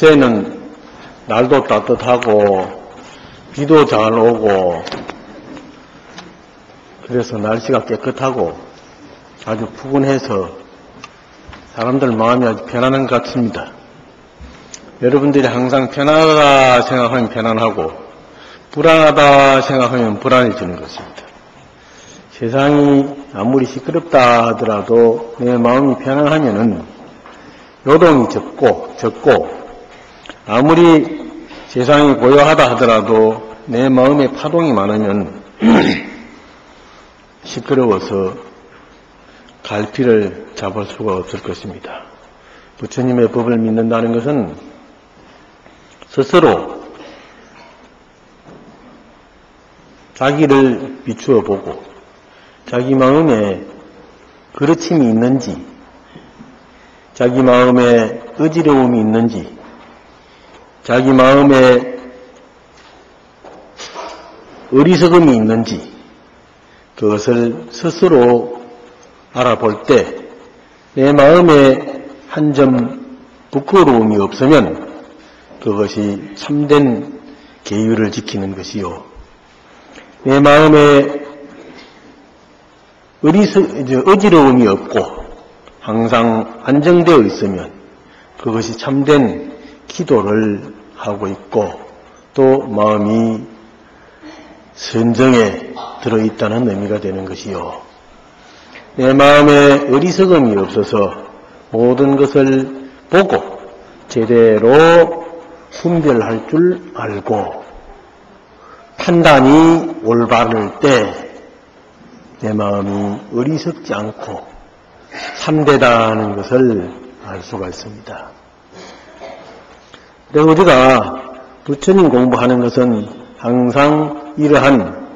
요새는 날도 따뜻하고 비도 잘 오고 그래서 날씨가 깨끗하고 아주 푸근해서 사람들 마음이 아주 편안한 것 같습니다. 여러분들이 항상 편안하다 생각하면 편안하고 불안하다 생각하면 불안해지는 것입니다. 세상이 아무리 시끄럽다 하더라도 내 마음이 편안하면은 요동이 적고 아무리 세상이 고요하다 하더라도 내 마음에 파동이 많으면 시끄러워서 갈피를 잡을 수가 없을 것입니다. 부처님의 법을 믿는다는 것은 스스로 자기를 비추어 보고 자기 마음에 그르침이 있는지 자기 마음에 어지러움이 있는지 자기 마음에 어리석음이 있는지 그것을 스스로 알아볼 때 내 마음에 한 점 부끄러움이 없으면 그것이 참된 계율을 지키는 것이요. 내 마음에 어지러움이 없고 항상 안정되어 있으면 그것이 참된 기도를 하고 있고 또 마음이 선정에 들어있다는 의미가 되는 것이요. 내 마음에 어리석음이 없어서 모든 것을 보고 제대로 분별할 줄 알고 판단이 올바를 때 내 마음이 어리석지 않고 참되다는 것을 알 수가 있습니다. 그래서 우리가 부처님 공부하는 것은 항상 이러한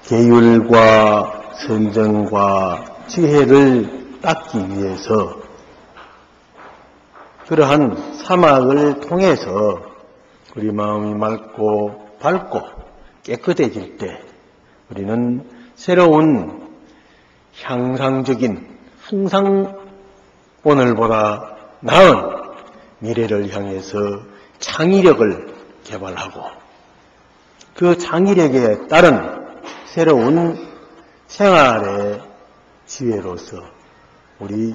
계율과 선정과 지혜를 닦기 위해서 그러한 사막을 통해서 우리 마음이 맑고 밝고 깨끗해질 때 우리는 새로운 향상적인 항상 오늘보다 나은 미래를 향해서 창의력을 개발하고 그 창의력에 따른 새로운 생활의 지혜로서 우리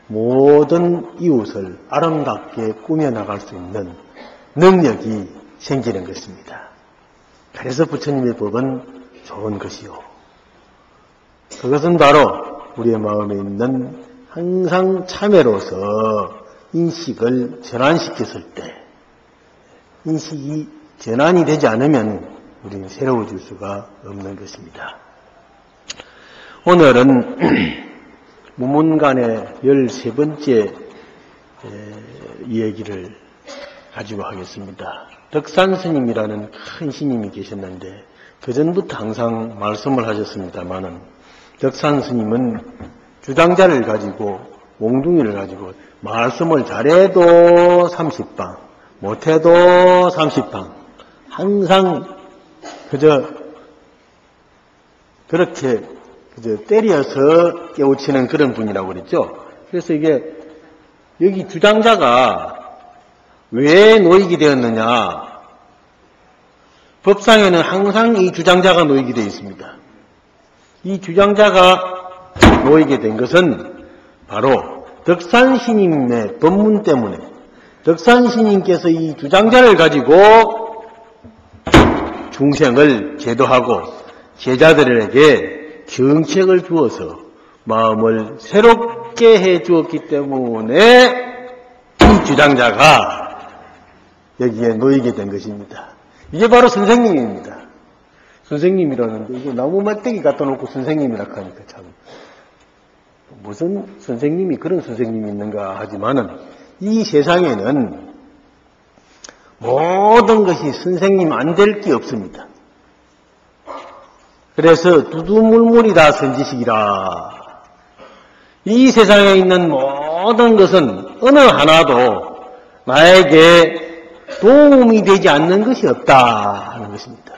모든 이웃을 아름답게 꾸며나갈 수 있는 능력이 생기는 것입니다. 그래서 부처님의 법은 좋은 것이요. 그것은 바로 우리의 마음에 있는 항상 참회로서 인식을 전환시켰을 때 인식이 전환이 되지 않으면 우리는 새로워질 수가 없는 것입니다. 오늘은 무문간의 13번째 이야기를 가지고 하겠습니다. 덕산 스님이라는 큰 스님이 계셨는데 그전부터 항상 말씀을 하셨습니다마는 덕산 스님은 주장자를 가지고 몽둥이를 가지고 말씀을 잘해도 30방 못해도 30방 항상 그렇게 때려서 깨우치는 그런 분이라고 그랬죠. 그래서 이게 여기 주장자가 왜 놓이게 되었느냐. 법상에는 항상 이 주장자가 놓이게 되어 있습니다. 이 주장자가 놓이게 된 것은 바로 덕산 스님의 법문 때문에 덕산 스님께서 이 주장자를 가지고 중생을 제도하고 제자들에게 경책을 주어서 마음을 새롭게 해 주었기 때문에 이 주장자가 여기에 놓이게 된 것입니다. 이게 바로 선생님입니다. 선생님이라는데 이게 나무 막대기 갖다 놓고 선생님이라 하니까 참 무슨 선생님이 그런 선생님이 있는가 하지만은 이 세상에는 모든 것이 선생님 안 될 게 없습니다. 그래서 두두물물이 다 선지식이라. 이 세상에 있는 모든 것은 어느 하나도 나에게 도움이 되지 않는 것이 없다 하는 것입니다.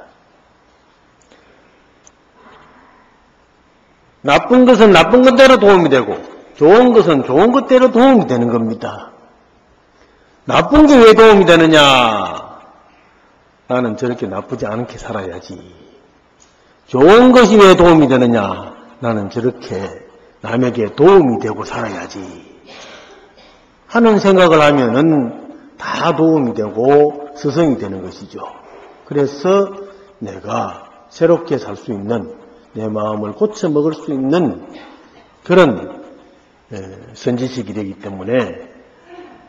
나쁜 것은 나쁜 것대로 도움이 되고 좋은 것은 좋은 것대로 도움이 되는 겁니다. 나쁜 게 왜 도움이 되느냐? 나는 저렇게 나쁘지 않게 살아야지. 좋은 것이 왜 도움이 되느냐? 나는 저렇게 남에게 도움이 되고 살아야지. 하는 생각을 하면은 다 도움이 되고 스승이 되는 것이죠. 그래서 내가 새롭게 살 수 있는, 내 마음을 고쳐 먹을 수 있는 그런 선지식이 되기 때문에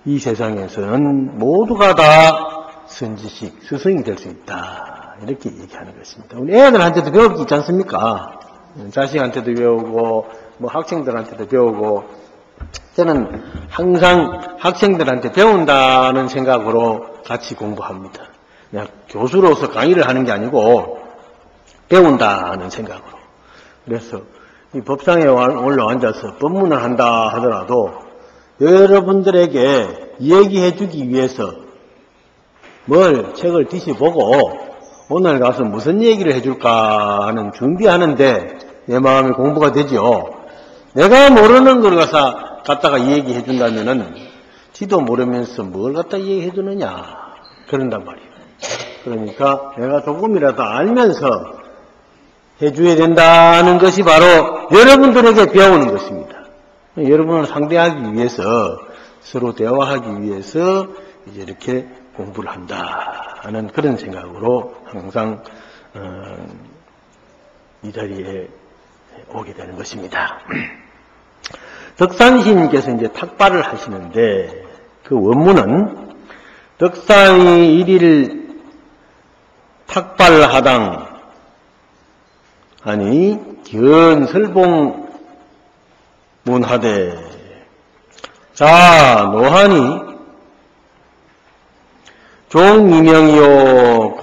이 세상에서는 모두가 다 선지식, 스승이 될 수 있다. 이렇게 얘기하는 것입니다. 우리 애들한테도 배울 게 있지 않습니까? 자식한테도 배우고 뭐 학생들한테도 배우고, 저는 항상 학생들한테 배운다는 생각으로 같이 공부합니다. 그냥 교수로서 강의를 하는 게 아니고 배운다는 생각으로. 그래서 이 법상에 올라앉아서 법문을 한다 하더라도 여러분들에게 얘기해 주기 위해서 뭘 책을 뒤져보고 오늘 가서 무슨 얘기를 해줄까 하는 준비하는데 내 마음이 공부가 되죠. 내가 모르는 걸 갖다가 얘기해 준다면은 지도 모르면서 뭘 갖다 얘기해 주느냐 그런단 말이에요. 그러니까 내가 조금이라도 알면서 해줘야 된다는 것이 바로 여러분들에게 배우는 것입니다. 여러분을 상대하기 위해서, 서로 대화하기 위해서 이제 이렇게 공부를 한다 하는 그런 생각으로 항상 이 자리에 오게 되는 것입니다. 덕산시님께서 이제 탁발을 하시는데 그 원문은 덕산이 일일 탁발하당 아니 견설봉 문하되 자 노하니 종미명이요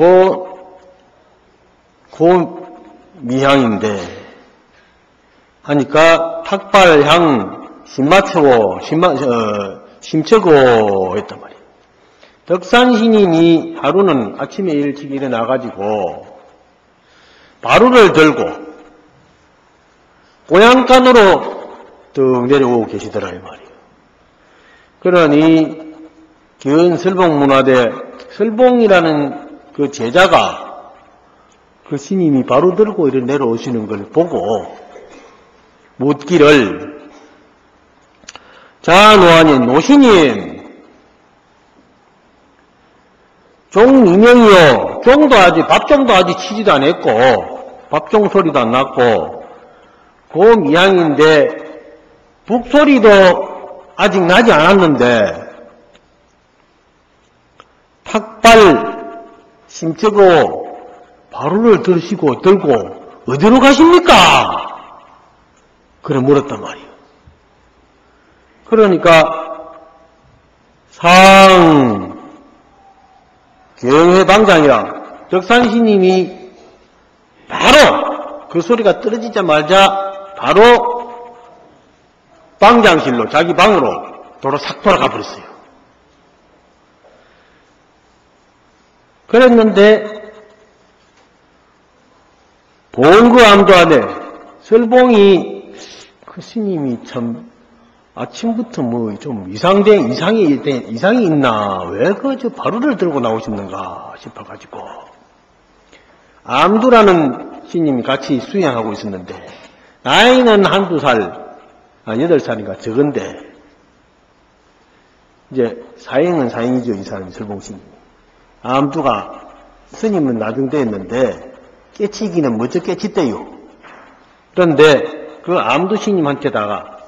고 미향인데 하니까 탁발향 심처고 했단 말이에요. 덕산신임이 하루는 아침에 일찍 일어나가지고 바루를 들고 고향간으로 뚝 내려오고 계시더라 이 말이에요. 그러니 견설봉문화대 설봉이라는 그 제자가 그 스님이 바로 들고 이렇게 내려오시는 걸 보고 묻기를 자 노하니 노신님 종이명이요 종도 아직 밥종도 아직 치지도 안 했고 밥종 소리도 안 났고 고미향인데 북소리도 아직 나지 않았는데 탁발 심치고 바루를 들고 어디로 가십니까? 그래 물었단 말이에요. 그러니까 경회방장이랑 덕산시님이 바로 그 소리가 떨어지자마자 바로 방장실로 자기 방으로 싹 돌아가 버렸어요. 그랬는데 봉그 암도 안에 설봉이 그 스님이 참 아침부터 뭐 좀 이상이 있나 왜 저 바루를 들고 나오셨는가 싶어가지고 암두라는 스님이 같이 수양하고 있었는데 나이는 한두 살 8살인가 적은데 이제 사행은 사행이죠. 이 사람이 설봉스님 암두가 스님은 나중대했는데 깨치기는 먼저 깨치대요. 그런데 그 암두 스님한테다가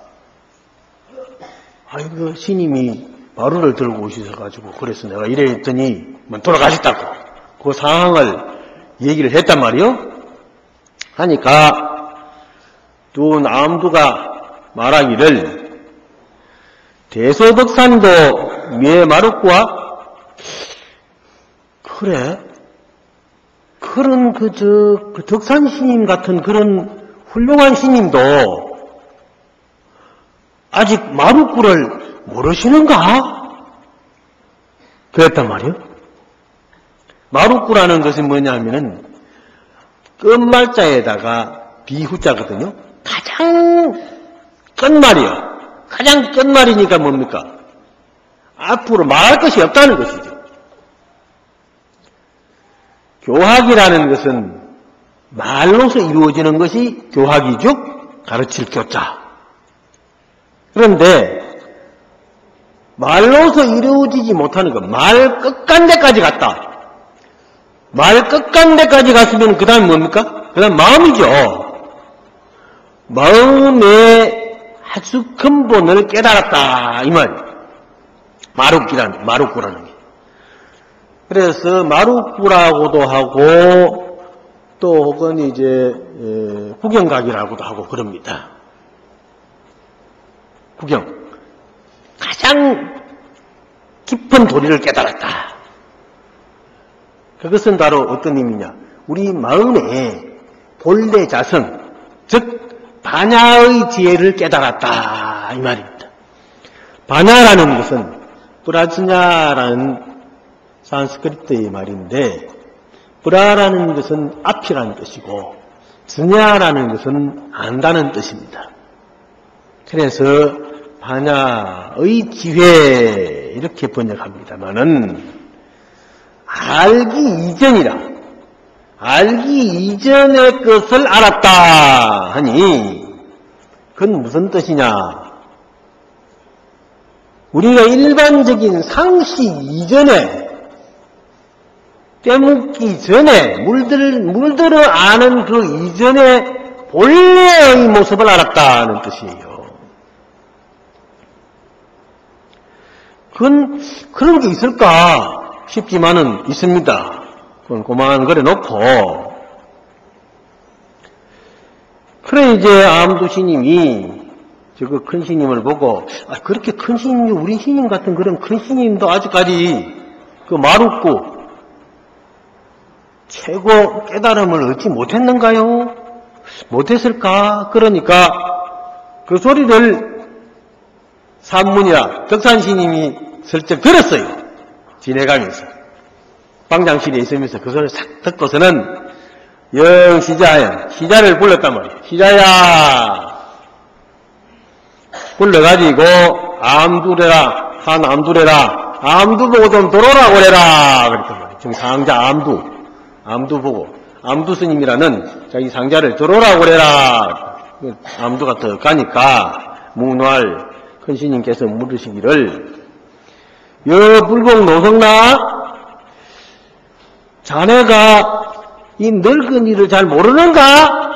아이고 스님이 바루를 들고 오셔가지고 그래서 내가 이래 했더니 돌아가셨다고 그 상황을 얘기를 했단 말이요. 하니까 두 암두가 말하기를 대소덕산도 미에 마루꾸와 그래 그런 그 덕산 스님 같은 그런 훌륭한 스님도 아직 마루꾸를 모르시는가? 그랬단 말이에요. 마루꾸라는 것은 뭐냐면은 끝말자에다가 비후자거든요. 가장 끝말이요. 가장 끝말이니까 뭡니까? 앞으로 말할 것이 없다는 것이죠. 교학이라는 것은 말로서 이루어지는 것이 교학이죠. 가르칠 교자. 그런데 말로서 이루어지지 못하는 것, 말 끝간데까지 갔다. 말 끝간데까지 갔으면 그 다음 뭡니까? 그 다음 마음이죠. 마음의 아주 근본을 깨달았다 이 말이에요. 마룻구라는 게. 그래서 마룻구라고도 하고 또 혹은 이제 구경각이라고도 하고 그럽니다. 구경. 가장 깊은 도리를 깨달았다. 그것은 바로 어떤 의미냐? 우리 마음의 본래 자성, 즉 반야의 지혜를 깨달았다 이 말입니다. 반야라는 것은 프라즈냐라는 산스크리트의 말인데, 프라라는 것은 앞이라는 뜻이고 즈냐라는 것은 안다는 뜻입니다. 그래서 반야의 지혜 이렇게 번역합니다마는 알기 이전이라, 알기 이전의 것을 알았다 하니 그건 무슨 뜻이냐? 우리가 일반적인 상식 이전에, 떼묻기 전에, 물들어 아는 그 이전의 본래의 모습을 알았다는 뜻이에요. 그런 게 있을까 싶지만은 있습니다. 그건 고만 그래 놓고. 그래 이제 암두 스님이 그 큰 스님을 보고, 그렇게 큰 스님이 우리 스님 같은 그런 큰 스님도 아직까지 그 마룻구 최고 깨달음을 얻지 못했는가요? 못했을까? 그러니까 그 소리를 산문이라 덕산 스님이 슬쩍 들었어요. 지내가면서 방장실에 있으면서 그 소리를 싹 듣고서는 영 시자를 불렀단 말이에요. 시자야, 불러가지고 암두래라, 한 암두래라, 암두 보고 좀 들어오라고 그래라 그랬단 말이에요. 지금 상자 암두 보고, 암두 스님이라는 자기 상자를 들어오라고 그래라. 암두가 더 가니까 묵노할 큰 스님께서 물으시기를, 불공 노성나, 자네가 이 늙은이를 잘 모르는가?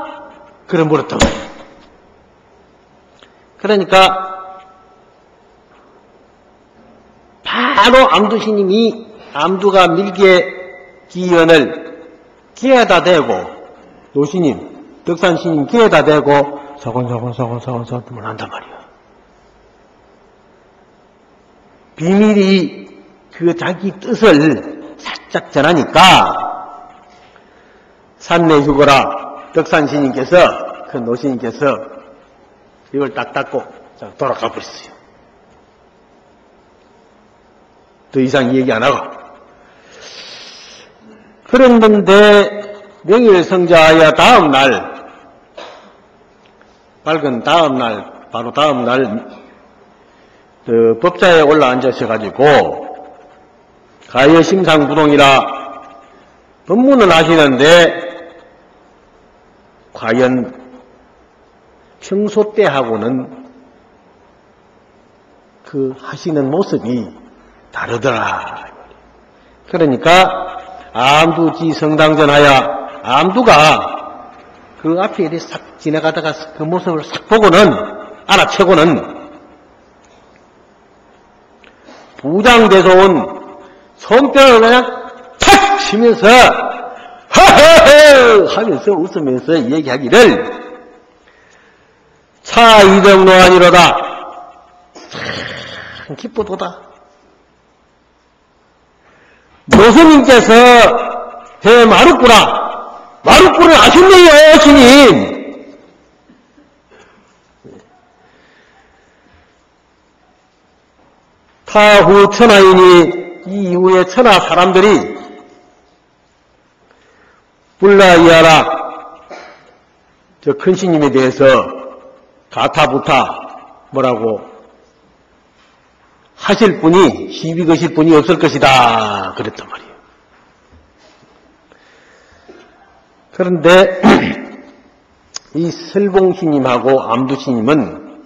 그래 물었단 말이에요. 그러니까 바로 암두 스님이 암두가 밀개 기연을 귀에다 대고, 노스님, 덕산 스님 귀에다 대고 서곤서곤 한단 말이에요. 비밀이 그 자기 뜻을 살짝 전하니까 산내 휴거라 덕산 스님께서, 그 노스님께서 이걸 딱 닫고 돌아가 버렸어요. 더 이상 얘기 안 하고. 그랬는데 명일성자야 다음날, 밝은 다음날, 바로 다음날 그 법자에 올라앉으셔가지고 가여심상부동이라 법문을 하시는데, 과연 평소 때하고는 그 하시는 모습이 다르더라. 그러니까 암두지 성당전하야, 암두가 그 앞에 이렇게 싹 지나가다가 그 모습을 싹 보고는, 알아채고는 부장돼서 온 손뼉을 그냥 탁 치면서 허허허 하면서 웃으면서 얘기하기를, 차 이정로 아니로다. 참 기쁘도다. 노스님께서 제 마룻구를 아셨네요, 스님. 타후 천하인이, 이 이후에 천하 사람들이 불라이하라, 저 큰 스님에 대해서 가타부타 뭐라고 하실 분이, 시비 거실 분이 없을 것이다. 그랬단 말이에요. 그런데 이 설봉스님하고 암두스님은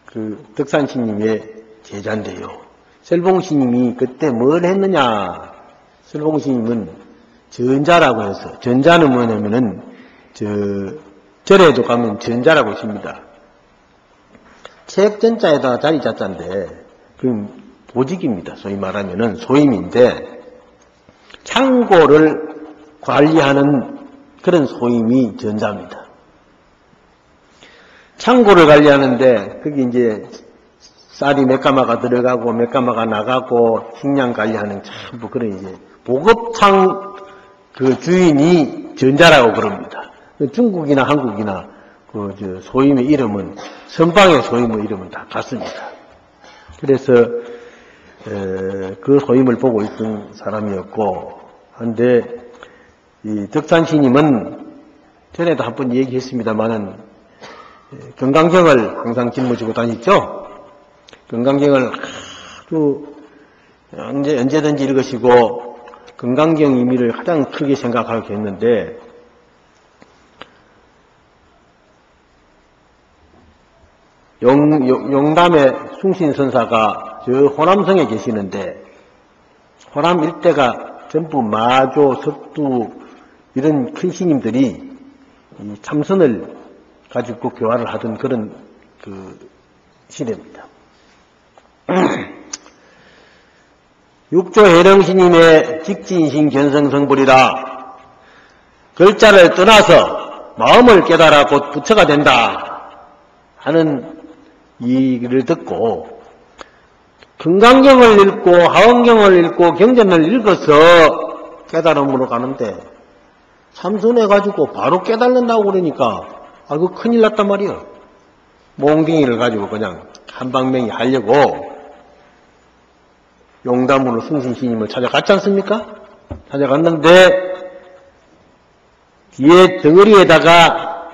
그 덕산스님의 제자인데요. 설봉스님이 그때 뭘 했느냐. 설봉스님은 전자라고 해서, 전자는 뭐냐면은 절에도 가면 전자라고 있습니다. 책 전자에다가 자리 자자인데 그 보직입니다. 소위 말하면은 소임인데 창고를 관리하는 그런 소임이 전자입니다. 창고를 관리하는데 거기 이제 쌀이 몇 가마가 들어가고 몇 가마가 나가고 식량 관리하는 전부 그런 이제 보급창 그 주인이 전자라고 그럽니다. 중국이나 한국이나 그 소임의 이름은 선방의 소임의 이름은 다 같습니다. 그래서 그 소임을 보고 있던 사람이었고, 한데 이 덕산스님은 전에도 한번 얘기했습니다만은 건강경을 항상 짊어지고 다녔죠. 건강경을 아주 언제든지 읽으시고 건강경 의미를 가장 크게 생각하고 했는데, 용담의 숭신선사가 저 호남성에 계시는데, 호남 일대가 전부 마조, 석두 이런 큰 스님들이 이 참선을 가지고 교화를 하던 그런 그 시대입니다. 육조 해령스님의 직진신 견성성불이라 글자를 떠나서 마음을 깨달아 곧 부처가 된다 하는 이 글을 듣고 금강경을 읽고 하원경을 읽고 경전을 읽어서 깨달음으로 가는데 참선해가지고 바로 깨달는다고 그러니까 아이고 큰일 났단 말이에요. 몽둥이를 가지고 그냥 한방맹이 하려고 용담으로 숭신스님을 찾아갔지 않습니까? 찾아갔는데 뒤에 덩어리에다가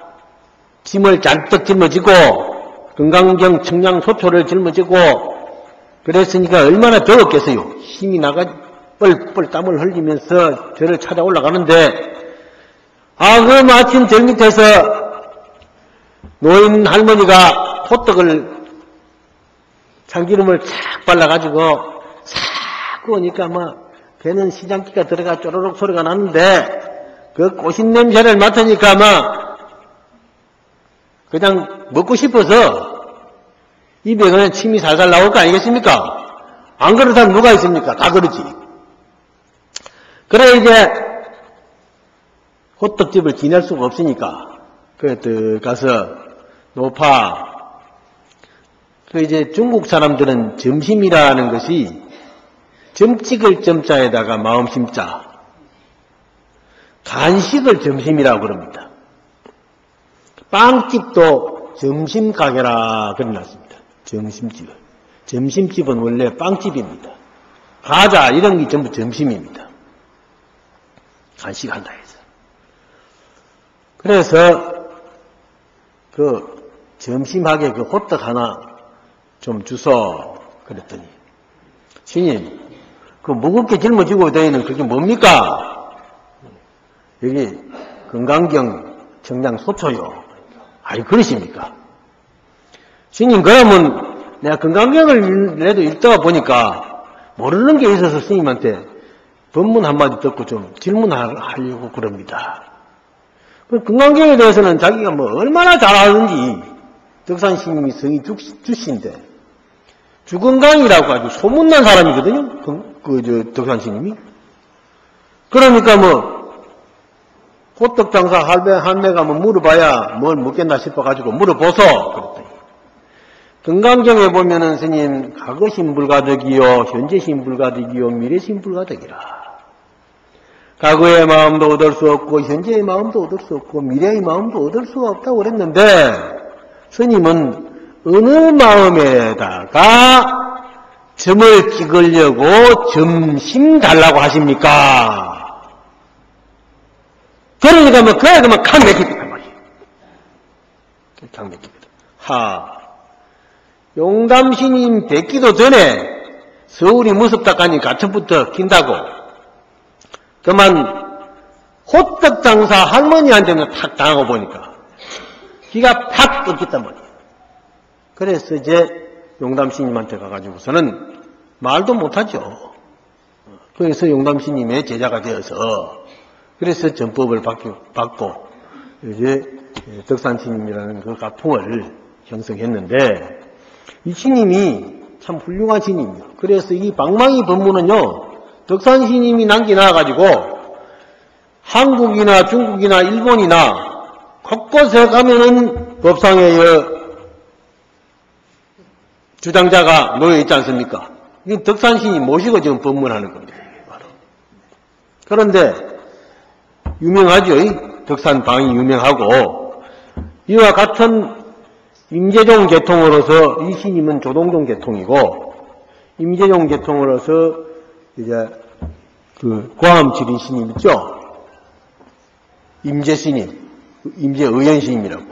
짐을 잔뜩 짊어지고 건강경 청량소초를 짊어지고 그랬으니까 얼마나 더웠겠어요. 힘이 나가 뻘뻘 땀을 흘리면서 저를 찾아 올라가는데 그 마침 저 밑에서 노인 할머니가 호떡을 참기름을 착 발라가지고 싹 구우니까 배는 시장기가 들어가 쪼르륵 소리가 나는데 그 꽃인 냄새를 맡으니까 그냥 먹고 싶어서 입에 그냥 침이 살살 나올 거 아니겠습니까? 안 그렇다면 누가 있습니까? 다 그러지. 그래 이제 호떡집을 지낼 수가 없으니까 그 가서 노파 그 이제 중국 사람들은 점심이라는 것이 점 찍을 점자에다가 마음 심자 간식을 점심이라고 그럽니다. 빵집도 점심가게라 그래놨습니다. 점심집은. 점심집은 원래 빵집입니다. 과자 이런 게 전부 점심입니다. 간식한다 해서. 그래서 그 점심하게 그 호떡 하나 좀 주소 그랬더니 스님 그 무겁게 짊어지고 다니는 그게 뭡니까? 여기 건강경 청량소초요. 아니 그러십니까? 스님 그러면 내가 건강경을 읽다가 보니까 모르는 게 있어서 스님한테 법문 한마디 듣고 좀 질문하려고 그럽니다. 건강경에 대해서는 자기가 얼마나 잘 아는지 덕산 스님이 성이 주신데 주건강이라고 아주 소문난 사람이거든요. 덕산 스님이. 그러니까 호떡 장사 할매가 물어봐야 뭘 묻겠나 싶어가지고 물어보소. 그랬더니 건강경에 보면은 스님 과거신 불가득이요 현재신 불가득이요 미래신 불가득이라. 과거의 마음도 얻을 수 없고 현재의 마음도 얻을 수 없고 미래의 마음도 얻을 수가 없다고 그랬는데 스님은 어느 마음에다가 점을 찍으려고 점심 달라고 하십니까? 그러니까 그래 그러면 강 맥히겠단 말이에요. 강 맥히거든. 용담스님 뵙기도 전에 서울이 무섭다 하니 가천부터 킨다고 그만 호떡장사 할머니한테는 탁 당하고 보니까 기가 팍 꺾였단 말이에요. 그래서 이제 용담스님한테 가가지고서는 말도 못하죠. 그래서 용담스님의 제자가 되어서 그래서 전법을 받고 이제 덕산스님이라는 그 가풍을 형성했는데 이 스님이 참 훌륭한 스님이에요. 그래서 이 방망이 법문은요 덕산스님이 남겨놔가지고 한국이나 중국이나 일본이나 곳곳에 가면은 법상에 주장자가 놓여있지 않습니까? 이 덕산스님 모시고 지금 법문하는 겁니다. 바로. 그런데 유명하죠. 덕산방이 유명하고 이와 같은 임재종 계통으로서 이 스님은 조동종 계통이고 임재종 계통으로서 이제 그 고암지리 스님 있죠. 임재스님, 임재의연스님이라고.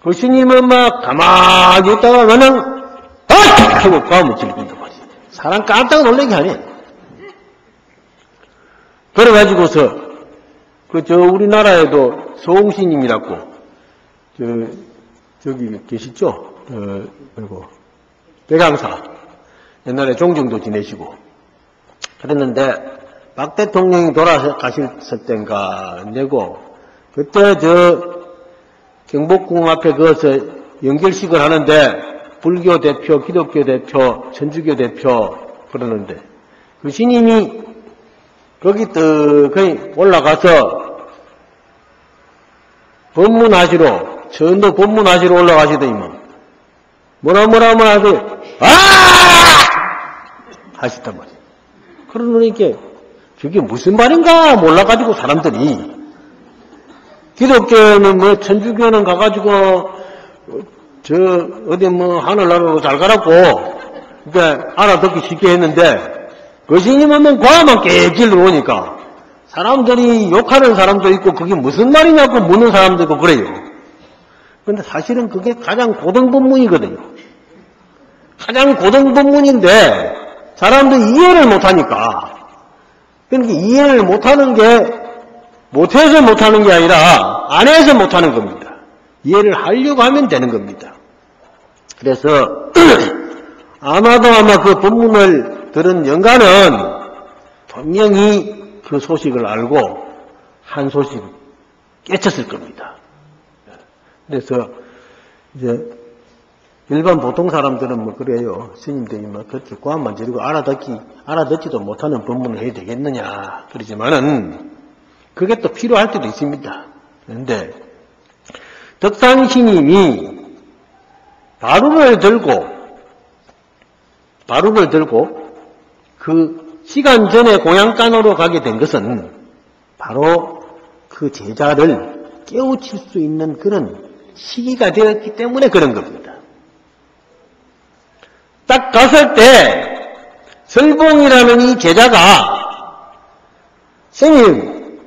그 스님은 막 가만히 있다가 그냥 하고 고암을 질린단 말이에요. 사람 깜짝 놀라게 하네. 그래가지고서 우리나라에도 소홍스님이라고 저기 계시죠? 그리고 백양사 옛날에 종정도 지내시고 그랬는데 박 대통령이 돌아가셨을 땐가 내고 그때 경복궁 앞에 거기서 연결식을 하는데 불교 대표, 기독교 대표, 천주교 대표 그러는데 그 스님이 거기 거기 올라가서 법문하시러 전도 법문하시러 올라가시더니만 뭐라 하더니 하시단 말이에요. 그러니까 그게 무슨 말인가 몰라가지고 사람들이 기독교는 뭐 천주교는 가가지고 어디 하늘나라로 잘 가라고 그러니까 알아듣기 쉽게 했는데 그 스님은 과만 깨질 들어오니까 사람들이 욕하는 사람도 있고 그게 무슨 말이냐고 묻는 사람도 있고 그래요. 그런데 사실은 그게 가장 고등법문이거든요. 가장 고등법문인데 사람들이 이해를 못하니까 그러니까 이해를 못하는 게 못해서 못하는 게 아니라 안 해서 못하는 겁니다. 이해를 하려고 하면 되는 겁니다. 그래서 아마 그 법문을 들은 영가는 분명히 그 소식을 알고 한 소식을 깨쳤을 겁니다. 그래서 이제 일반 보통 사람들은 그래요. 스님들이 그렇게 고함만 지르고 알아듣지도 못하는 법문을 해야 되겠느냐. 그러지만은 그게 또 필요할 때도 있습니다. 그런데 덕산스님이 바루를 들고 그 시간 전에 공양간으로 가게 된 것은 바로 그 제자를 깨우칠 수 있는 그런 시기가 되었기 때문에 그런 겁니다. 딱 갔을 때 설봉이라는 이 제자가 스님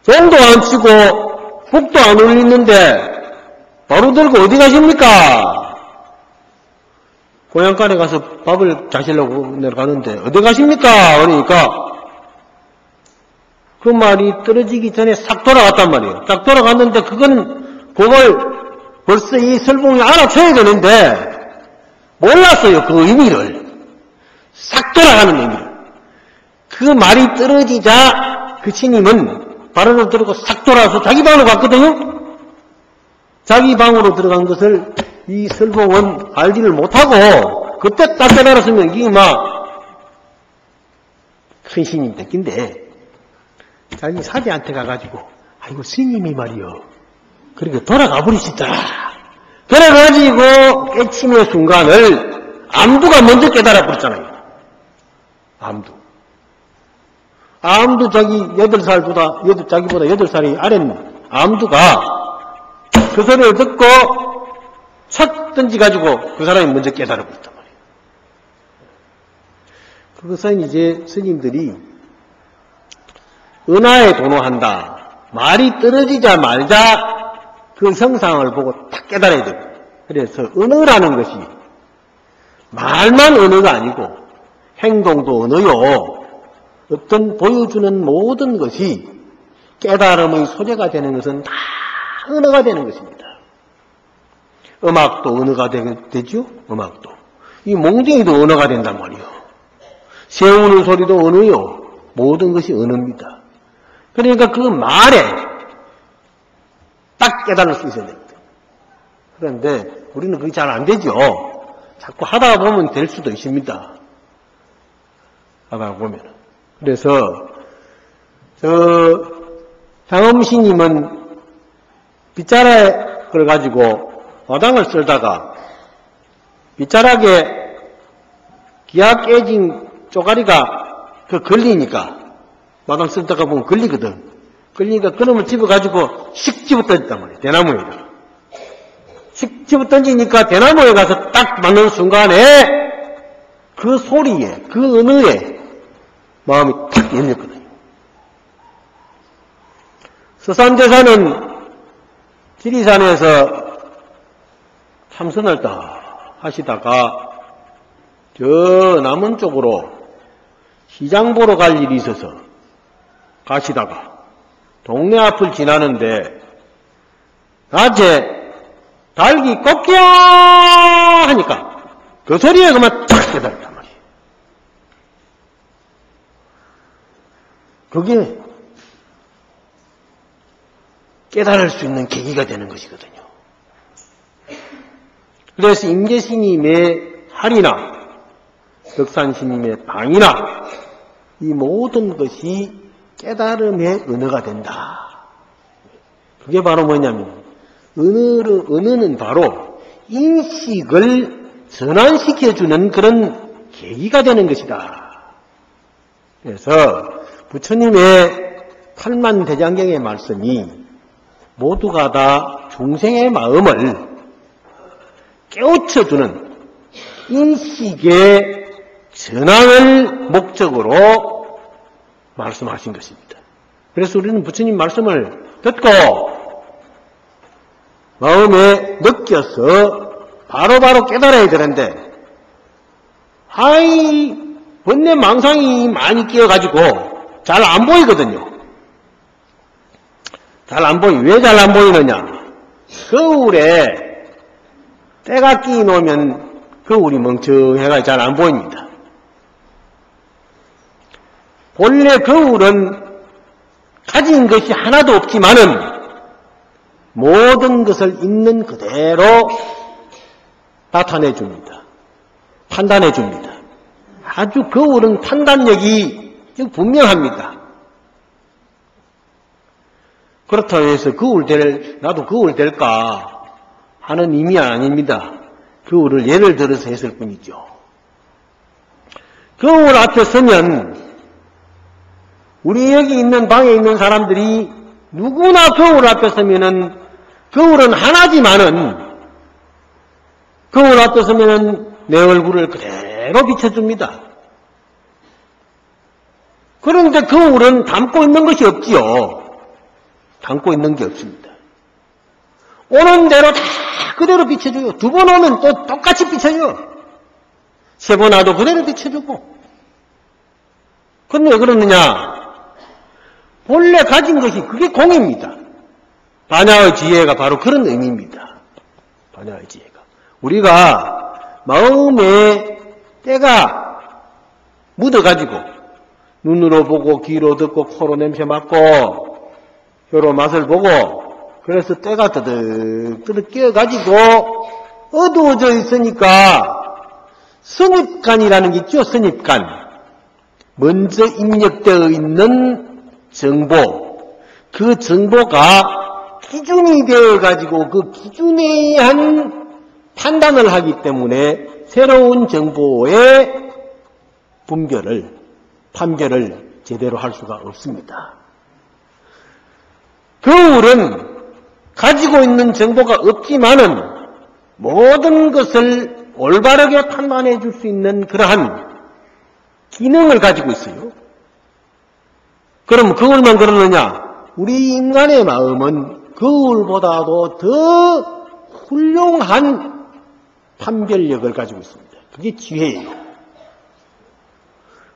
종도 안 치고 북도 안 올리는데 바로 들고 어디 가십니까? 고향간에 가서 밥을 자시려고 내려가는데 어디 가십니까? 그러니까 그 말이 떨어지기 전에 싹 돌아갔단 말이에요. 딱 돌아갔는데 그걸 벌써 이 설봉이 알아채야 되는데 몰랐어요. 그 의미를. 싹 돌아가는 의미를. 그 말이 떨어지자 그 스님은 발언을 들고 싹 돌아서 자기 방으로 갔거든요. 자기 방으로 들어간 것을 이 설봉은 알지를 못하고 그때 딱 깨달았으면 이게 큰 스님이 됐긴데 자기 사제한테 가가지고 아이고 스님이 말이요. 그렇게 돌아가 버리시더라. 그래가지고 깨침의 순간을 암두가 먼저 깨달아 버렸잖아요. 암두 자기 8살보다 자기보다 8살이 아래는 암두가 그 소리를 듣고 첫 던지가지고 그 사람이 먼저 깨달아 버렸단 말이에요. 그것은 이제 스님들이 은하에 도노한다. 말이 떨어지자 말자 그 형상을 보고 딱 깨달아야 되고 그래서 언어라는 것이 말만 언어가 아니고 행동도 언어요. 어떤 보여주는 모든 것이 깨달음의 소재가 되는 것은 다 언어가 되는 것입니다. 음악도 언어가 되죠? 음악도. 이 몽둥이도 언어가 된단 말이요. 새우는 소리도 언어요. 모든 것이 언어입니다. 그러니까 그 말에 딱 깨달을 수 있어야 됩니다. 그런데 우리는 그게 잘 안 되죠. 자꾸 하다 보면 될 수도 있습니다. 하다 보면. 그래서 장엄스님은 빗자락을 가지고 마당을 쓸다가 빗자락에 기아 깨진 쪼가리가 걸리니까 마당 쓸다가 보면 걸리거든. 걸리니까 그놈을 집어가지고 식 집어 던졌단 말이에요. 대나무에다. 식 집어 던지니까 대나무에 가서 딱 맞는 순간에 그 소리에, 그 언어에 마음이 탁 열렸거든요. 서산대사는 지리산에서 참선을 딱 하시다가 저 남원 쪽으로 시장 보러 갈 일이 있어서 가시다가 동네 앞을 지나는데 낮에 닭이 꺾여 하니까 그 소리에 그만 탁 깨달았단 말이에요. 그게 깨달을 수 있는 계기가 되는 것이거든요. 그래서 임재스님의 할이나 덕산스님의 방이나 이 모든 것이 깨달음의 언어가 된다. 그게 바로 뭐냐면 언어는 바로 인식을 전환시켜주는 그런 계기가 되는 것이다. 그래서 부처님의 팔만대장경의 말씀이 모두가 다 중생의 마음을 깨우쳐주는 인식의 전환을 목적으로 말씀하신 것입니다. 그래서 우리는 부처님 말씀을 듣고 마음에 느껴서 바로바로 깨달아야 되는데 번뇌 망상이 많이 끼어가지고 잘 안 보이거든요. 잘 안 보이. 왜 잘 안 보이느냐? 거울에 때가 끼 놓으면 거울이 멍청해가 잘 안 보입니다. 본래 거울은 가진 것이 하나도 없지만은 모든 것을 있는 그대로 나타내 줍니다. 판단해 줍니다. 아주 거울은 판단력이 분명합니다. 그렇다고 해서 나도 거울 될까 하는 의미 아닙니다. 거울을 예를 들어서 했을 뿐이죠. 거울 앞에 서면 우리 여기 있는 방에 있는 사람들이 누구나 거울 앞에 서면은 거울은 하나지만은 거울 앞에 서면은 내 얼굴을 그대로 비춰줍니다. 그런데 거울은 담고 있는 것이 없지요. 담고 있는 게 없습니다. 오는 대로 다 그대로 비춰줘요. 두 번 오면 또 똑같이 비춰줘요. 세 번 와도 그대로 비춰주고. 그런데 왜 그러느냐? 본래 가진 것이 그게 공입니다. 반야의 지혜가 바로 그런 의미입니다. 반야의 지혜가. 우리가 마음에 때가 묻어가지고 눈으로 보고 귀로 듣고 코로 냄새 맡고 혀로 맛을 보고 그래서 때가 뜨득뜨득 끼어가지고 어두워져 있으니까 선입관이라는 게 있죠. 선입관. 먼저 입력되어 있는 정보, 그 정보가 기준이 되어가지고 그 기준에 의한 판단을 하기 때문에 새로운 정보의 판별을 제대로 할 수가 없습니다. 거울은 가지고 있는 정보가 없지만은 모든 것을 올바르게 판단해 줄 수 있는 그러한 기능을 가지고 있어요. 그럼 거울만 그러느냐? 우리 인간의 마음은 거울보다도 더 훌륭한 판별력을 가지고 있습니다. 그게 지혜예요.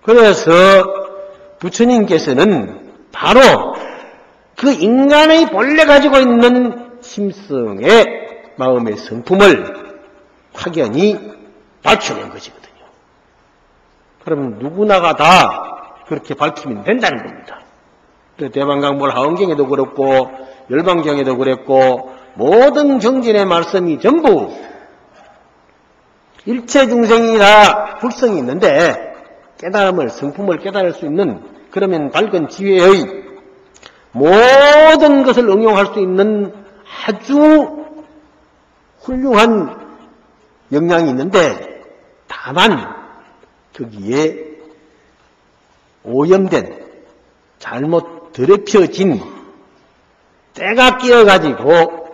그래서 부처님께서는 바로 그 인간의 본래 가지고 있는 심성의 마음의 성품을 확연히 밝혀낸 것이거든요. 그러면 누구나가 다 그렇게 밝히면 된다는 겁니다. 대방강불 하원경에도 그렇고 열방경에도 그랬고 모든 경전의 말씀이 전부 일체 중생이 다 불성이 있는데 깨달음을 성품을 깨달을 수 있는 그러면 밝은 지혜의 모든 것을 응용할 수 있는 아주 훌륭한 역량이 있는데 다만 거기에 오염된 잘못 더럽혀진 때가 끼어가지고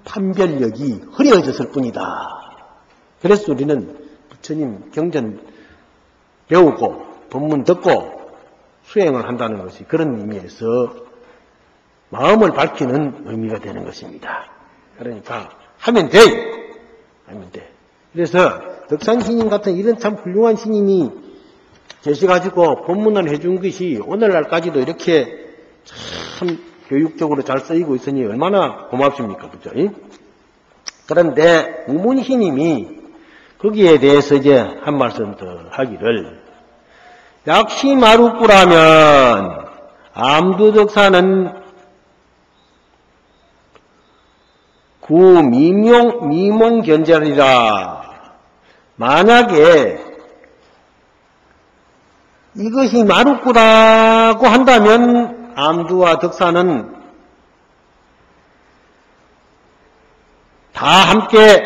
판별력이 흐려졌을 뿐이다. 그래서 우리는 부처님 경전 배우고 법문 듣고 수행을 한다는 것이 그런 의미에서 마음을 밝히는 의미가 되는 것입니다. 그러니까 하면 돼. 하면 돼. 그래서 덕산 스님 같은 이런 참 훌륭한 스님이 계셔가지고 법문을 해준 것이 오늘날까지도 이렇게 참 교육적으로 잘 쓰이고 있으니 얼마나 고맙습니까? 그죠? 그런데 우문 스님이 거기에 대해서 이제 한 말씀 더 하기를 약시 마루꾸라면 암두덕사는 구 미몽견절이라. 만약에 이것이 마루꾸라고 한다면 암두와 덕사는 다 함께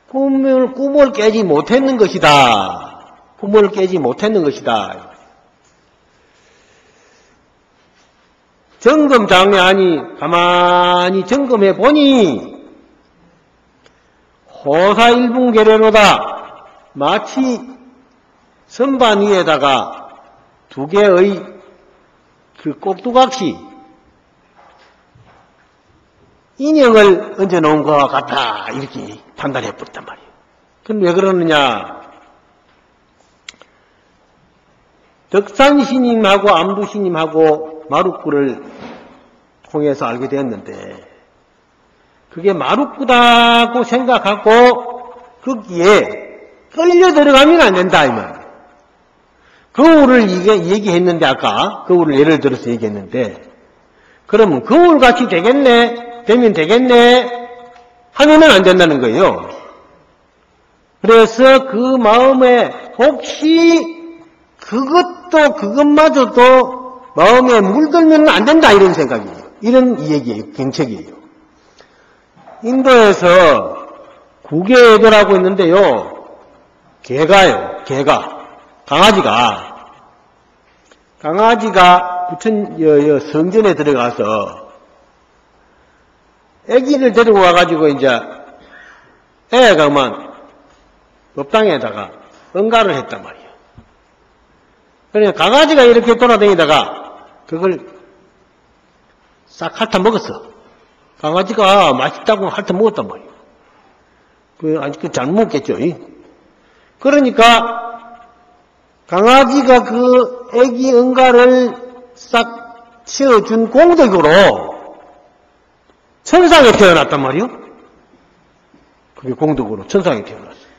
꿈을 깨지 못했는 것이다. 꿈을 깨지 못했는 것이다. 점검장례하니 가만히 점검해 보니 호사일분계례로다. 마치 선반 위에다가 두 개의 그 꼭두각시 인형을 얹어 놓은 것과 같다. 이렇게 판단해 버렸단 말이에요. 그럼 왜 그러느냐? 덕산 스님하고 암두 스님하고 마루꾸를 통해서 알게 되었는데 그게 마루꾸다고 생각하고 거기에 끌려 들어가면 안 된다 이 말. 거울을 얘기했는데 아까 거울을 예를 들어서 얘기했는데 그러면 거울같이 되겠네? 되면 되겠네? 하면은 안 된다는 거예요. 그래서 그 마음에 혹시 그것마저도 마음에 물들면 안 된다 이런 생각이에요. 이런 얘기예요. 경책이에요. 인도에서 구계애도라고 있는데요. 개가요. 강아지가 부처 성전에 들어가서 아기를 데리고 와가지고 이제 애가만 법당에다가 응가를 했단 말이에요. 그러니까 강아지가 이렇게 돌아다니다가 그걸 싹 핥아 먹었어. 강아지가 맛있다고 핥아 먹었단 말이에요. 아직 잘못 먹겠죠. 그러니까 강아지가 그 애기 응가를 싹 치워준 공덕으로 천상에 태어났단 말이에요. 그게 공덕으로 천상에 태어났어요.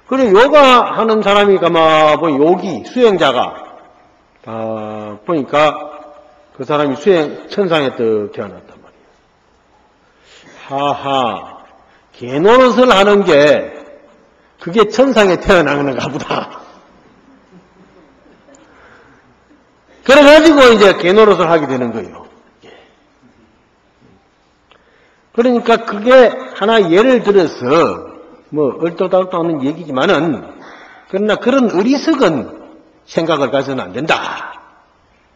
그래 요가 하는 사람이 가만 요기 수행자가 보니까 그 사람이 천상에 또 태어났단 말이에요. 하하, 개노릇을 하는 게 그게 천상에 태어나는가 보다. 그래가지고 이제 개노릇을 하게 되는 거예요. 그러니까 그게 하나 예를 들어서 얼토당토 하는 얘기지만은 그러나 그런 어리석은 생각을 가져서는 안 된다.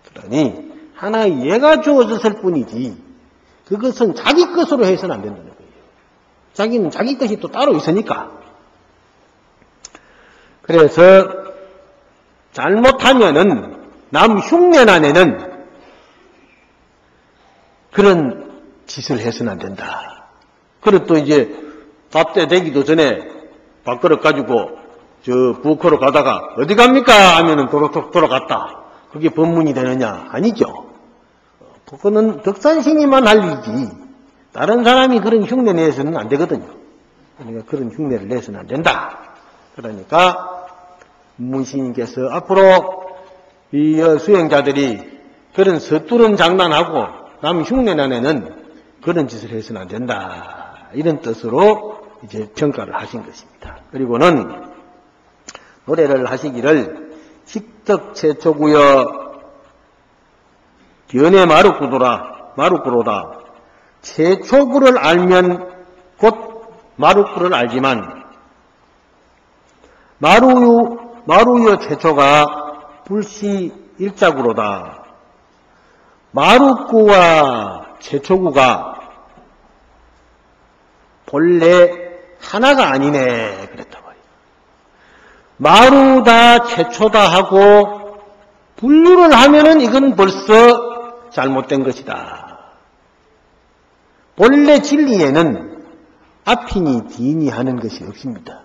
그러니 하나의 예가 주어졌을 뿐이지 그것은 자기 것으로 해서는 안 된다는 거예요. 자기는 자기 것이 또 따로 있으니까. 그래서 잘못하면은 남 흉내나 내는 그런 짓을 해서는 안 된다. 그리고 또 이제 밥때 되기도 전에 밥그릇 가지고 저 부엌으로 가다가 어디 갑니까? 하면은 돌아갔다. 그게 법문이 되느냐? 아니죠. 그거는 덕산신이만 할 일이지 다른 사람이 그런 흉내 내서는 안 되거든요. 그러니까 그런 흉내를 내서는 안 된다. 그러니까 문신님께서 앞으로 이 수행자들이 그런 서투른 장난하고 남 흉내내는 그런 짓을 해서는 안 된다. 이런 뜻으로 이제 평가를 하신 것입니다. 그리고는 노래를 하시기를 식덕 최초구여 견해 마루꾸로다. 최초구를 알면 곧 마루꾸를 알지만 마루여 최초가 불시 일자구로다. 마루꾸와 최초구가 본래 하나가 아니네 그랬단 말이에요. 마루다 최초다 하고 분류를 하면은 이건 벌써 잘못된 것이다. 본래 진리에는 앞이니 뒤니 하는 것이 없습니다.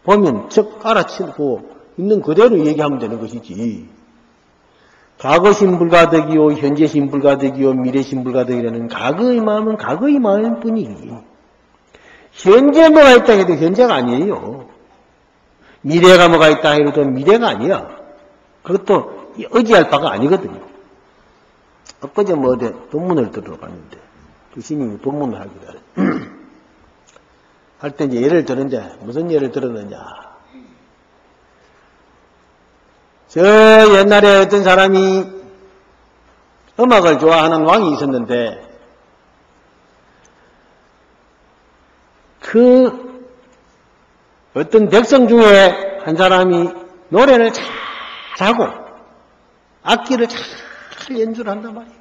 보면 즉 알아치고 있는 그대로 얘기하면 되는 것이지. 과거신 불가득이요 현재신 불가득이요 미래신 불가득이라는 과거의 마음은 과거의 마음일 뿐이니 현재 뭐가 있다 해도 현재가 아니에요. 미래가 뭐가 있다 해도 미래가 아니야. 그것도 의지할 바가 아니거든요. 엊그제 뭐 어디 본문을 들어봤는데 그 스님이 본문을 하기를 할 때 이제 예를 들었는데 무슨 예를 들었느냐. 저 옛날에 어떤 사람이 음악을 좋아하는 왕이 있었는데 그 어떤 백성 중에 한 사람이 노래를 잘하고 악기를 잘 연주를 한단 말이에요.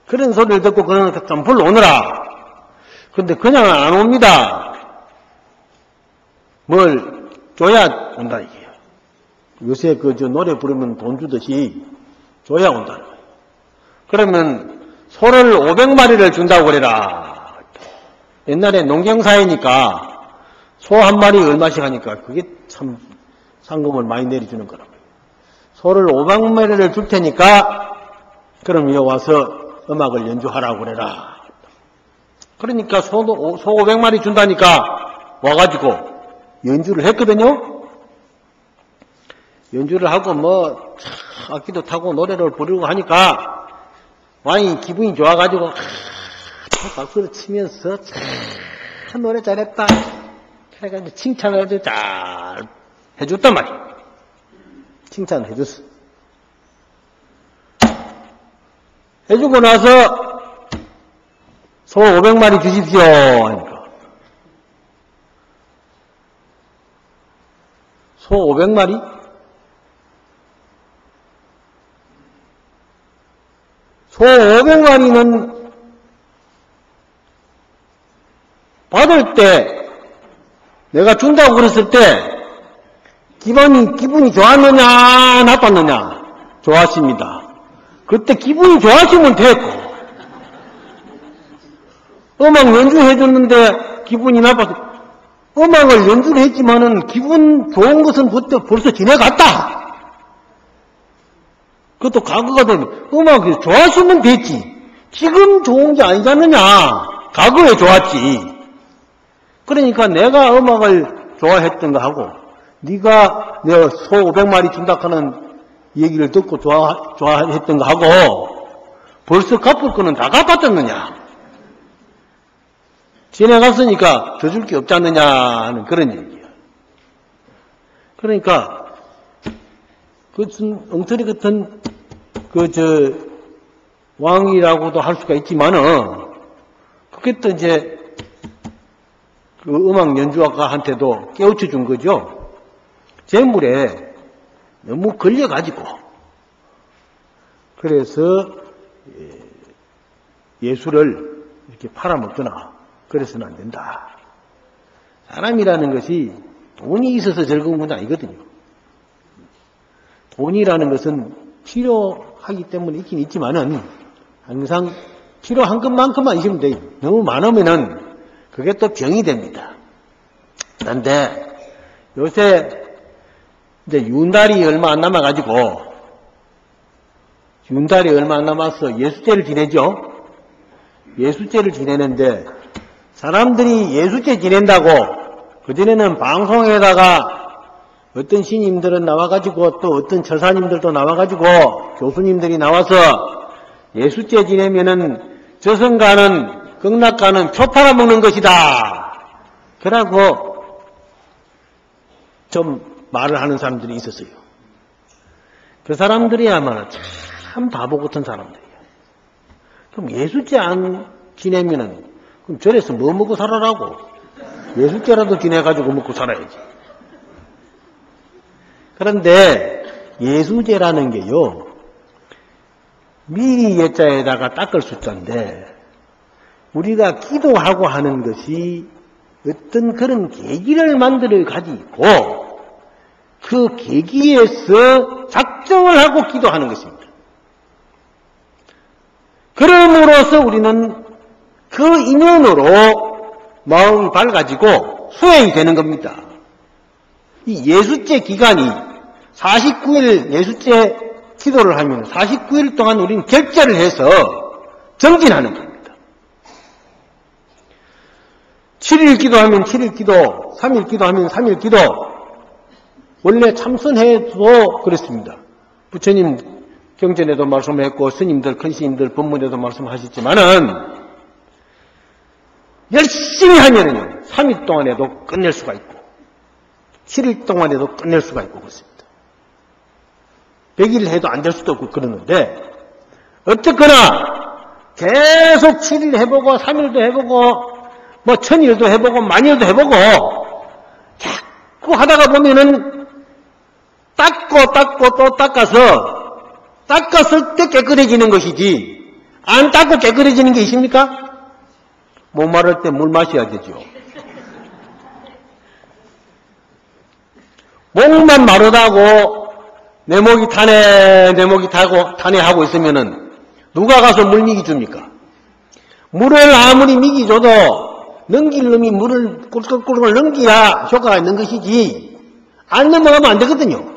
그런 소리를 듣고 그런 거 좀 불러오느라. 근데 그냥 안 옵니다. 뭘 줘야 온다 이게요. 요새 저 노래 부르면 돈 주듯이 줘야 온다는 거예요. 그러면 소를 500마리를 준다고 그래라. 옛날에 농경사회니까 소 한 마리 얼마씩 하니까 그게 참 상금을 많이 내려주는 거라고요. 소를 500마리를 줄 테니까 그럼 여기 와서 음악을 연주하라고 그래라. 그러니까 소 500마리 준다니까 와가지고 연주를 했거든요. 연주를 하고 뭐 악기도 타고 노래를 부르고 하니까 왕이 기분이 좋아가지고 박수를 치면서 참 노래 잘했다. 그래가지고 칭찬을 아주 잘 해줬단 말이에요. 칭찬을 해줬어. 해주고 나서 소 500마리 주십시오 하니까 소 500마리? 소 500마리는 받을 때 내가 준다고 그랬을 때 기분이 좋았느냐 나빴느냐? 좋았습니다. 그때 기분이 좋았으면 됐고 음악 연주해 줬는데 기분이 나빠서 음악을 연주를 했지만은 기분 좋은 것은 벌써 지나갔다. 그것도 과거가 되면 음악이 좋았으면 됐지. 지금 좋은 게 아니잖느냐. 과거에 좋았지. 그러니까 내가 음악을 좋아했던 거 하고 네가 내가 소 500마리 준다 하는 얘기를 듣고 좋아했던 거 하고 벌써 갚을 거는 다 갚았었느냐. 지나갔으니까 더 줄 게 없지 않느냐 하는 그런 얘기야. 그러니까 그 엉터리 같은 왕이라고도 할 수가 있지만은 그게 또 이제 그 음악 연주가한테도 깨우쳐 준 거죠. 재물에 너무 걸려가지고 그래서 예술을 이렇게 팔아먹거나 그래서는 안 된다. 사람이라는 것이 돈이 있어서 즐거운 건 아니거든요. 돈이라는 것은 필요하기 때문에 있긴 있지만은 항상 필요한 것만큼만 있으면 돼요. 너무 많으면은 그게 또 병이 됩니다. 그런데 요새 이제 윤달이 얼마 안 남아가지고 윤달이 얼마 안 남아서 예수제를 지내죠. 예수제를 지내는데 사람들이 예수제 지낸다고 그전에는 방송에다가 어떤 신임들은 나와가지고 또 어떤 처사님들도 나와가지고 교수님들이 나와서 예수제 지내면은 저승가는 극락가는 표 팔아먹는 것이다. 그러고 좀 말을 하는 사람들이 있었어요. 그 사람들이야말로 참 바보 같은 사람들이에요. 그럼 예수제 안 지내면은 그럼 절에서 뭐 먹고 살아라고? 예수제라도 지내가지고 먹고 살아야지. 그런데 예수제라는 게요, 미리 예자에다가 닦을 숫자인데 우리가 기도하고 하는 것이 어떤 그런 계기를 만들어 가지고 그 계기에서 작정을 하고 기도하는 것입니다. 그럼으로써 우리는 그 인연으로 마음이 밝아지고 수행이 되는 겁니다. 이 예수제 기간이 49일 예수제 기도를 하면 49일 동안 우리는 결제를 해서 정진하는 겁니다. 7일 기도하면 7일 기도, 3일 기도하면 3일 기도. 원래 참선해도 그랬습니다. 부처님 경전에도 말씀했고 스님들, 큰 스님들 법문에도 말씀하셨지만은 열심히 하면은요 3일 동안에도 끝낼 수가 있고 7일 동안에도 끝낼 수가 있고 그렇습니다. 100일 해도 안 될 수도 없고 그러는데 어쨌거나 계속 7일 해보고 3일도 해보고 뭐 1000일도 해보고 만일도 해보고 자꾸 하다가 보면은 닦고 또 닦았을 때 깨끗해지는 것이지 안 닦고 깨끗해지는 게 있습니까? 못 마를 때 물 마셔야 되죠. 목만 마르다고 내 목이 타네 하고 있으면은 누가 가서 물 미기 줍니까? 물을 아무리 미기 줘도 넘길 놈이 물을 꿀꿀꿀 넘기야 효과가 있는 것이지 안 넘어가면 안 되거든요.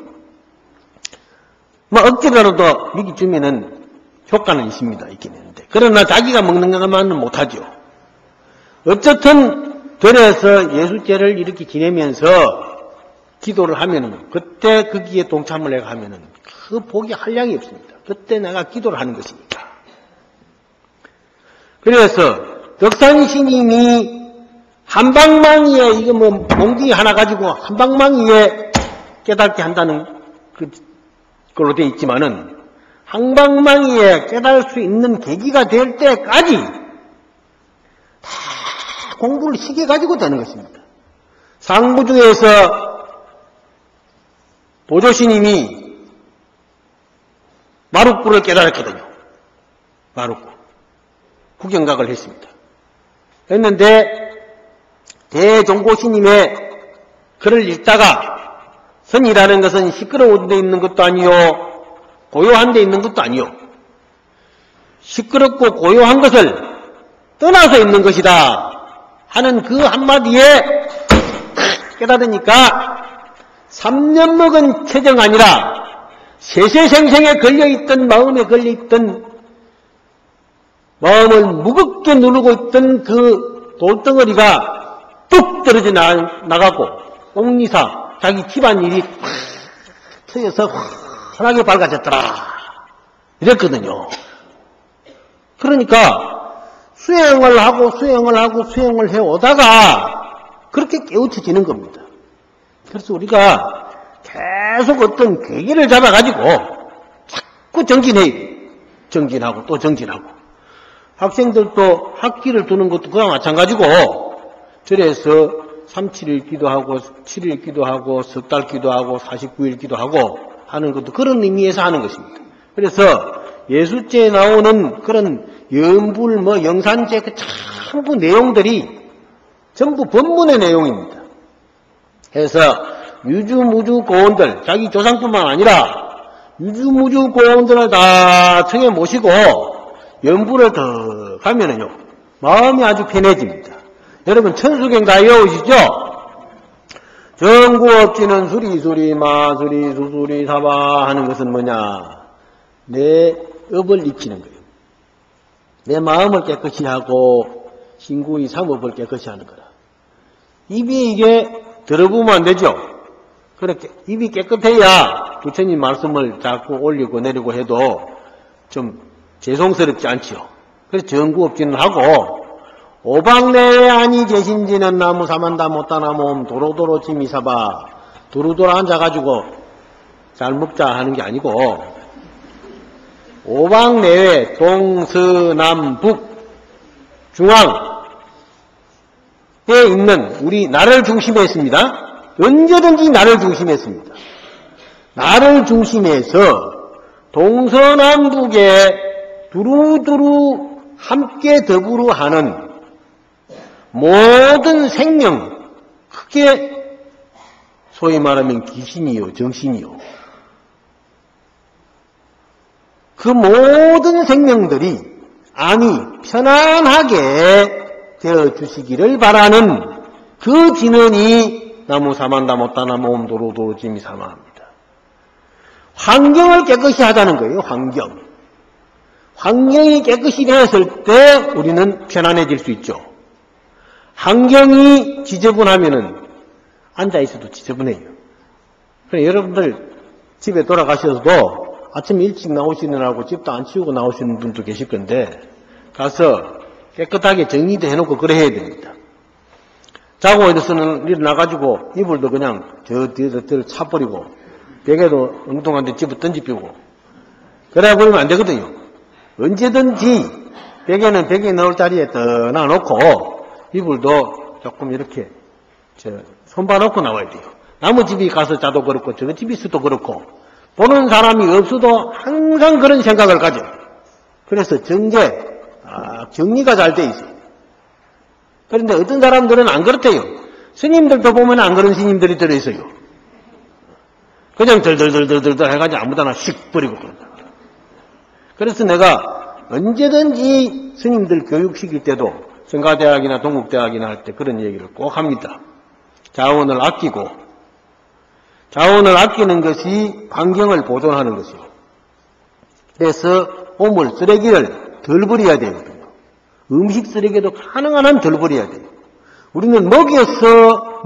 뭐 억지로라도 미기 주면은 효과는 있습니다. 있긴 있는데 그러나 자기가 먹는 것만은 못하죠. 어쨌든 들에서 예수제를 이렇게 지내면서 기도를 하면은 그때 거기에 동참을 내가 하면은 그 복이 한량이 없습니다. 그때 내가 기도를 하는 것이니까. 그래서 덕산 스님이 한방망이에 이거 뭐 몽둥이 하나 가지고 한방망이에 깨닫게 한다는 그걸로 되어 있지만은 한방망이에 깨달을 수 있는 계기가 될 때까지 다 공부를 시켜 가지고 되는 것입니다. 상부 중에서 보조스님이 마룻구를 깨달았거든요. 마룻구. 구경각을 했습니다. 했는데 대종고스님의 글을 읽다가 선이라는 것은 시끄러운 데 있는 것도 아니요 고요한 데 있는 것도 아니요 시끄럽고 고요한 것을 떠나서 있는 것이다 하는 그 한마디에 깨달으니까 3년 먹은 체정 아니라 세세생생에 걸려있던 마음에 걸려있던 마음을 무겁게 누르고 있던 그 돌덩어리가 뚝 떨어져 나가고 옥리사 자기 집안일이 확 트여서 환하게 밝아졌더라 이랬거든요. 그러니까 수행을 하고 해오다가 그렇게 깨우쳐지는 겁니다. 그래서 우리가 계속 어떤 계기를 잡아가지고 자꾸 정진하고 또 정진하고 학생들도 학기를 두는 것도 그와 마찬가지고 절에서 37일 기도하고 7일 기도하고 석 달 기도하고 49일 기도하고 하는 것도 그런 의미에서 하는 것입니다. 그래서 예수제에 나오는 그런 연불 영산제 그 전부 내용들이 전부 법문의 내용입니다. 그래서 유주무주 고원들 자기 조상뿐만 아니라 유주무주 고원들을 다 청해 모시고 연불을 더 가면은요 마음이 아주 편해집니다. 여러분 천수경 다 외우시죠? 정구업지는 수리수리 마수리 수수리 사바 하는 것은 뭐냐? 내 업을 익히는 거예요. 내 마음을 깨끗이 하고 신구의 삼업을 깨끗이 하는 거라. 입이 이게 들어보면 안 되죠? 그렇게 입이 깨끗해야 부처님 말씀을 자꾸 올리고 내리고 해도 좀 죄송스럽지 않지요. 그래서 정구업지는 하고 오방내에 아니 계신지는 나무 사만다 못다나 모음 도로도로 지미사바 도로도로 앉아가지고 잘 먹자 하는 게 아니고 오방내에 동서남북 중앙에 있는 우리 나를 중심에 했습니다. 언제든지 나를 중심에 했습니다. 나를 중심에서 동서남북에 두루두루 함께 더불어 하는 모든 생명, 그게 소위 말하면 귀신이요, 정신이요. 그 모든 생명들이 안이 편안하게 되어 주시기를 바라는 그 진언이 나무 사만다 못다나 모음 도로도로 지미 사마합니다. 환경을 깨끗이 하자는 거예요, 환경. 환경이 깨끗이 되었을 때 우리는 편안해질 수 있죠. 환경이 지저분하면은 앉아있어도 지저분해요. 그래, 여러분들 집에 돌아가셔서도 아침 일찍 나오시느라고 집도 안 치우고 나오시는 분도 계실 건데, 가서 깨끗하게 정리도 해놓고 그래 해야 됩니다. 자고 일어나가지고 이불도 그냥 저 뒤에서 차버리고, 벽에도 엉뚱한 데 집어 던지피고, 그래 버리면 안 되거든요. 언제든지 벽에는 벽에 넣을 자리에 떠나놓고, 이불도 조금 이렇게 손봐놓고 나와야 돼요. 나무 집이 가서 자도 그렇고 저 집이 있어도 그렇고 보는 사람이 없어도 항상 그런 생각을 가져요. 그래서 정리가 잘 돼 있어요. 그런데 어떤 사람들은 안 그렇대요. 스님들도 보면 안 그런 스님들이 들어있어요. 그냥 덜덜덜덜덜 해가지고 아무데나 씩 버리고 그런다. 그래서 내가 언제든지 스님들 교육시킬 때도 성가대학이나 동국대학이나 할 때 그런 얘기를 꼭 합니다. 자원을 아끼는 것이 환경을 보존하는 것이요. 그래서 오물, 쓰레기를 덜 버려야 되거든요. 음식 쓰레기도 가능한 한 덜 버려야 돼요. 우리는 먹어서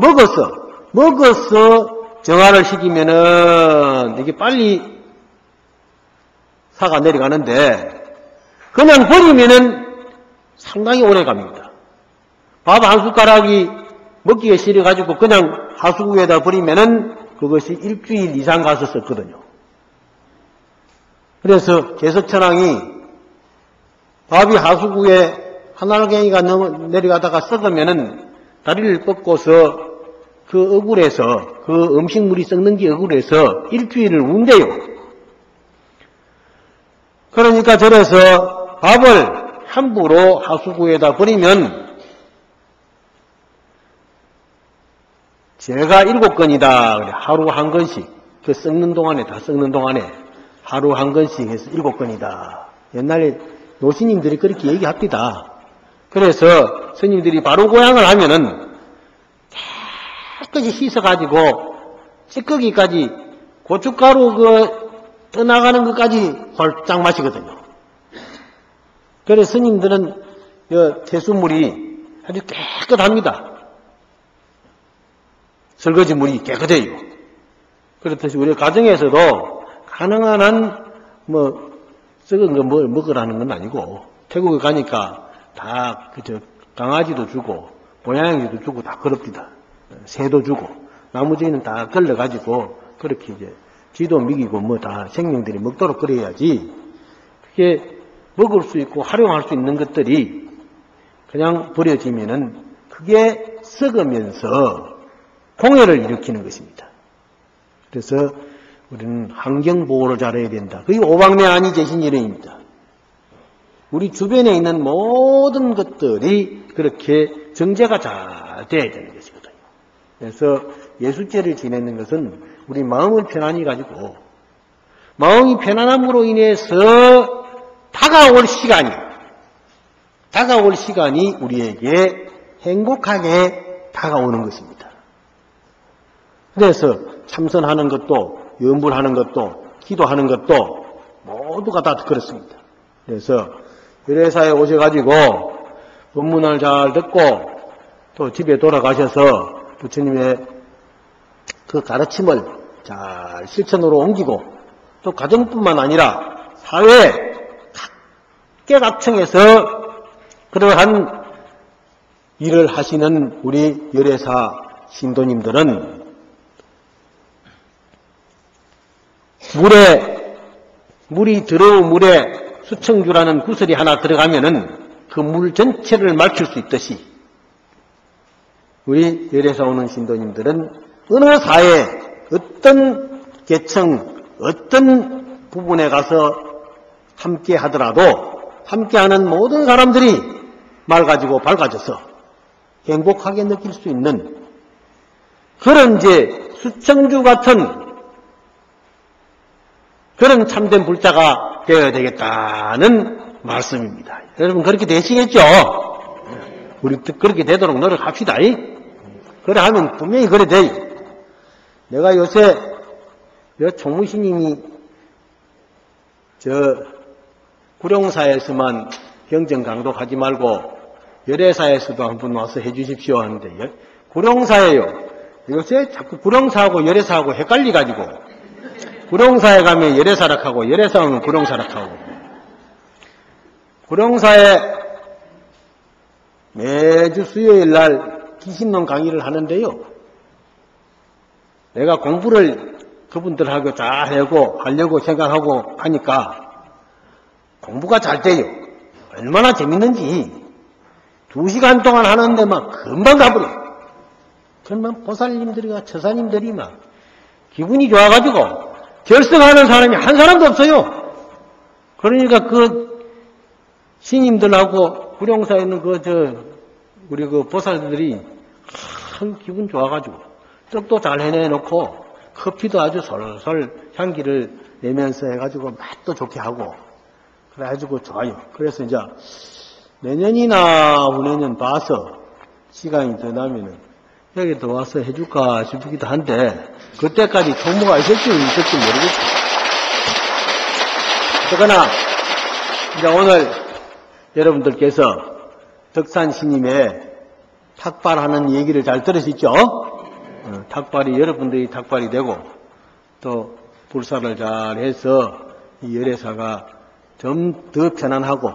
정화를 시키면은 이게 빨리 사가 내려가는데 그냥 버리면은 상당히 오래 갑니다. 밥 한 숟가락이 먹기가 싫어가지고 그냥 하수구에다 버리면은 그것이 일주일 이상 가서 썼거든요. 그래서 개석천왕이 밥이 하수구에 하나갱이가 내려가다가 썩으면은 다리를 뻗고서 그 억울해서 그 음식물이 썩는 게 억울해서 일주일을 운대요. 그러니까 저래서 밥을 함부로 하수구에다 버리면 제가 7건이다. 하루 한 건씩. 그 썩는 동안에, 다 썩는 동안에 하루 한 건씩 해서 7건이다. 옛날에 노신님들이 그렇게 얘기합니다. 그래서 스님들이 바로 고향을 하면은 깨끗이 씻어가지고 찌꺼기까지 고춧가루 떠나가는 것까지 홀짝 마시거든요. 그래서 스님들은 태수물이 아주 깨끗합니다. 설거지 물이 깨끗해요. 그렇듯이 우리 가정에서도 가능한 한 썩은 거 먹으라는 건 아니고 태국에 가니까 다 강아지도 주고 고양이도 주고 다 그럽니다. 새도 주고 나머지는 다 걸러가지고 그렇게 이제 쥐도 먹이고 다 생명들이 먹도록 그래야지. 그게 먹을 수 있고 활용할 수 있는 것들이 그냥 버려지면은 그게 썩으면서 공해를 일으키는 것입니다. 그래서 우리는 환경보호를 잘해야 된다. 그게 오방내 아니 제신이론입니다. 우리 주변에 있는 모든 것들이 그렇게 정제가 잘 돼야 되는 것이거든요. 그래서 예수제를 지내는 것은 우리 마음을 편안히 가지고 마음이 편안함으로 인해서 다가올 시간이 우리에게 행복하게 다가오는 것입니다. 그래서 참선하는 것도, 염불하는 것도, 기도하는 것도 모두가 다 그렇습니다. 그래서 열애사에 오셔가지고 법문을 잘 듣고 또 집에 돌아가셔서 부처님의 그 가르침을 잘 실천으로 옮기고 또 가정뿐만 아니라 사회 각계각층에서 그러한 일을 하시는 우리 열애사 신도님들은 물이 들어온 물에 수청주라는 구슬이 하나 들어가면은 그 물 전체를 맑힐 수 있듯이 우리 열애사 오는 신도님들은 어느 사회, 어떤 계층, 어떤 부분에 가서 함께 하더라도 함께하는 모든 사람들이 맑아지고 밝아져서 행복하게 느낄 수 있는 그런 이제 수청주 같은 그런 참된 불자가 되어야 되겠다는 말씀입니다. 여러분 그렇게 되시겠죠? 우리 그렇게 되도록 노력합시다. 그래 하면 분명히 그래 돼. 내가 요새 총무스님이 구룡사에서만 경전 강독하지 말고 열애사에서도 한번 와서 해주십시오 하는데 구룡사예요. 요새 자꾸 구룡사하고 열애사하고 헷갈리가지고 구룡사에 가면 열애사락하고 열애사 오면 구룡사락하고 구룡사에 매주 수요일 날 기신론 강의를 하는데요. 내가 공부를 그분들하고 잘 하려고 생각하고 하니까 공부가 잘 돼요. 얼마나 재밌는지 2시간 동안 하는데 막 금방 가버려. 그러면 보살님들이나 처사님들이 막 기분이 좋아가지고 결석하는 사람이 한 사람도 없어요. 그러니까 그 스님들하고 구룡사에 있는 우리 그 보살들이 기분 좋아가지고 떡도 잘 해내놓고 커피도 아주 솔솔 향기를 내면서 해가지고 맛도 좋게 하고 그래가지고 좋아요. 그래서 이제 내년이나 후내년 봐서 시간이 더 나면은 여기 더 와서 해줄까 싶기도 한데 그때까지 총무가 있을지 모르겠어요. 그러나 이제 오늘 여러분들께서 덕산 스님의 탁발하는 얘기를 잘 들으시죠? 탁발이 여러분들이 탁발이 되고 또 불사를 잘 해서 이 열애사가 좀 더 편안하고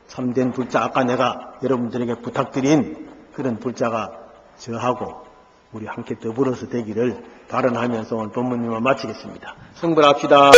참된 불자 아까 내가 여러분들에게 부탁드린 그런 불자가 저하고 우리 함께 더불어서 되기를 발언하면서 오늘 법문님을 마치겠습니다. 성불합시다.